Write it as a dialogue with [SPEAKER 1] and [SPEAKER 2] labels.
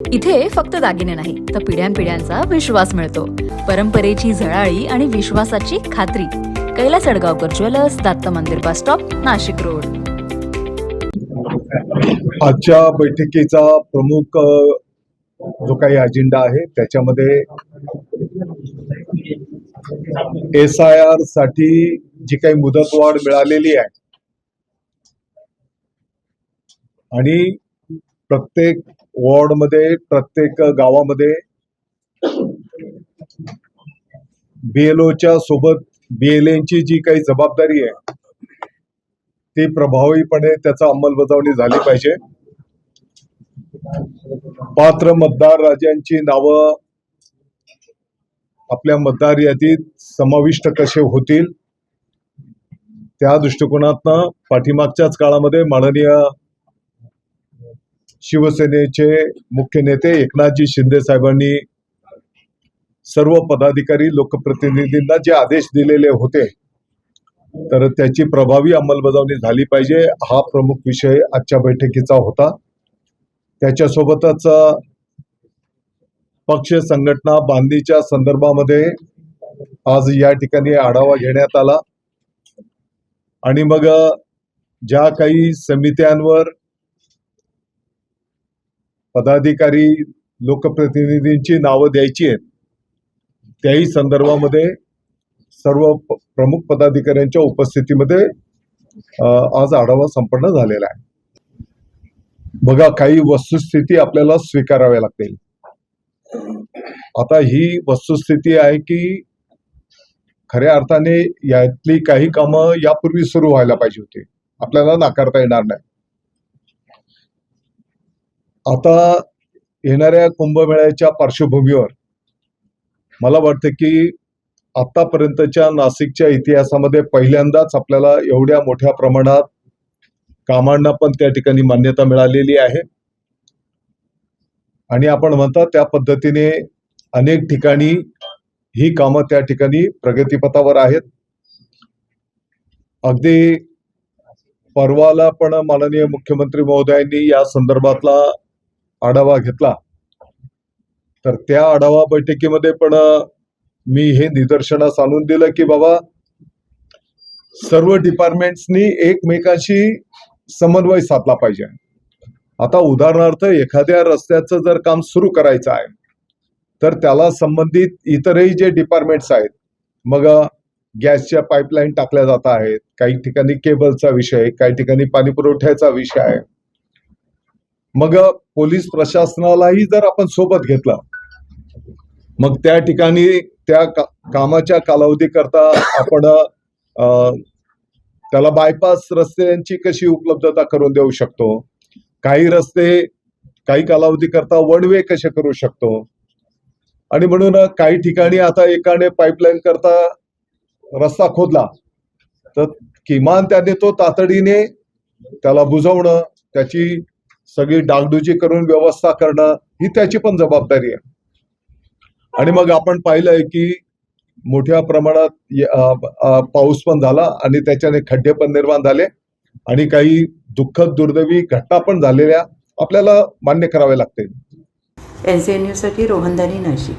[SPEAKER 1] इथे फक्त दागिने नाही तर पिढ्यानपिढ्यांचा विश्वास मिळतो. परंपरेची झळाळी आणि विश्वासाची खात्री. कैलास अडगावकर ज्वेलर्स, दत्त मंदिर बस स्टॉप, नाशिक रोड.
[SPEAKER 2] आजच्या बैठकीचा प्रमुख जो काही अजेंडा आहे त्याच्यामध्ये SIR साठी जी काही मुदतवाढ मिळालेली आहे आणि प्रत्येक वॉर्डमध्ये, प्रत्येक गावामध्ये BLOच्या सोबत BLNची जी काही जबाबदारी आहे ती प्रभावीपणे त्याचा अंमलबजावणी झाली पाहिजे. पात्र मतदार राजांची नावं आपल्या मतदार यादीत समाविष्ट कसे होतील त्या दृष्टिकोनातनं पाठीमागच्याच काळामध्ये माननीय शिवसेनेचे मुख्य नेते एकनाथजी शिंदे साहेबांनी सर्व पदाधिकारी, लोकप्रतिनिधींना जे आदेश दिलेले होते तर त्याची प्रभावी अंमलबजावणी झाली पाहिजे हा प्रमुख विषय आजच्या बैठकीचा होता. त्याच्यासोबतच पक्ष संघटना बांधणीच्या संदर्भामध्ये आज या ठिकाणी आढावा घेण्यात आला आणि मग ज्या काही समित्यांवर पदाधिकारी, लोकप्रतिनिधींची नावं द्यायची आहेत त्याही संदर्भामध्ये सर्व प्रमुख पदाधिकाऱ्यांच्या उपस्थितीमध्ये आज आढावा संपन्न झालेला आहे. बघा, काही वस्तुस्थिती आपल्याला स्वीकाराव्या लागतील. आता ही वस्तुस्थिती आहे की खऱ्या अर्थाने यातली काही कामं यापूर्वी सुरू व्हायला पाहिजे होती, आपल्याला नाकारता येणार नाही. आता येणाऱ्या कुंभमेळ्याच्या पार्श्वभूमीवर मला वाटतं की आतापर्यंतच्या नाशिकच्या इतिहासामध्ये पहिल्यांदाच आपल्याला एवढ्या मोठ्या प्रमाणात कामांना पण त्या ठिकाणी मान्यता मिळालेली आहे आणि आपण म्हणता त्या पद्धतीने अनेक ठिकाणी ही कामं त्या ठिकाणी प्रगतीपथावर आहेत. अगदी परवाला पण माननीय मुख्यमंत्री महोदयांनी या संदर्भातला आढावा घेतला तर त्या आढावा बैठकीमध्ये पण मी हे निदर्शनास आणून दिलं की बाबा सर्व डिपार्टमेंट्सनी एकमेकांशी समन्वय साधला पाहिजे. आता उदाहरणार्थ एखाद्या रस्त्याचं जर काम सुरू करायचं आहे तर त्याला संबंधित इतरही जे डिपार्टमेंट्स आहेत, मग गॅसच्या पाईपलाईन टाकल्या जात आहेत, काही ठिकाणी केबलचा विषय, काही ठिकाणी पाणी पुरवठ्याचा विषय आहे. मग पोलीस प्रशासनालाही जर आपण सोबत घेतलं मग त्या ठिकाणी त्या कामाच्या कालावधी करता आपण त्याला बायपास रस्त्यांची कशी उपलब्धता करून देऊ शकतो, काही रस्ते काही कालावधी करता वन वे कसे करू शकतो. आणि म्हणून काही ठिकाणी आता एकाने पाईपलाईन करता रस्ता खोदला तर किमान त्याने तो तातडीने त्याला बुजवणं, त्याची सगळी डागडुजी करून व्यवस्था करणं ही त्याची पण जबाबदारी आहे. आणि मग आपण पाहिलंय की मोठ्या प्रमाणात पाऊस पण झाला आणि त्याच्याने खड्डे पण निर्माण झाले आणि काही दुःखद दुर्दैवी घटना पण झालेल्या आपल्याला मान्य कराव्या लागतील.
[SPEAKER 3] NCN न्यूजसाठी रोहन दानी, नाशिक.